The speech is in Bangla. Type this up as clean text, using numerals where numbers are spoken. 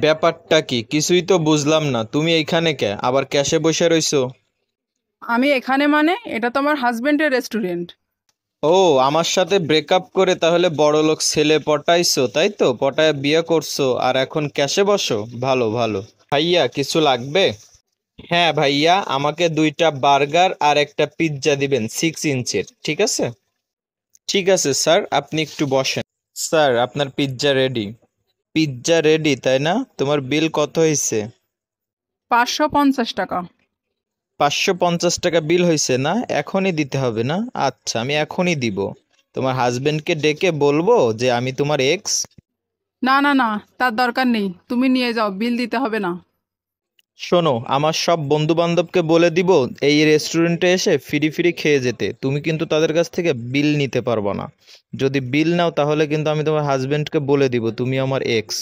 ব্যাপারটা কি? কিছুই তো বুঝলাম না। তুমি এইখানে কে? আবার ক্যাশে বসে রইছো? আমি এখানে মানে এটা তো আমার হাজবেন্ডের রেস্টুরেন্ট। ও, আমার সাথে ব্রেকআপ করে তাহলে বড়লোক ছেলে পটাইছো, তাই তো? পটায় বিয়ে করছো আর এখন ক্যাশে বসো? ভালো ভালো। ভাইয়া, কিছু লাগবে? হ্যাঁ ভাইয়া, আমাকে 2টা বার্গার আর একটা পিৎজা দিবেন 6 ইঞ্চির, ঠিক আছে? ঠিক আছে স্যার, আপনি একটু বসেন। স্যার, আপনার পিৎজা রেডি। পিৎজা রেডি, তাই না? তোমার বিল কত হয়েছে? 550 টাকা। 550 টাকা বিল হয়েছে না? এখনই দিতে হবে না? আচ্ছা, আমি এখনই দিব। তোমার হাজবেন্ডকে ডেকে বলবো যে আমি তোমার এক্স? না না না, তার দরকার নেই, তুমি নিয়ে যাও, বিল দিতে হবে না। শোনো, আমার সব বন্ধু বান্ধবকে বলে দিব এই রেস্টুরেন্টে এসে ফ্রি ফ্রি খেয়ে যেতে। তুমি কিন্তু তাদের কাছ থেকে বিল নিতে পারবে না। যদি বিল নাও তাহলে কিন্তু আমি তোমার হাজবেন্ডকে বলে দিব তুমি আমার এক্স।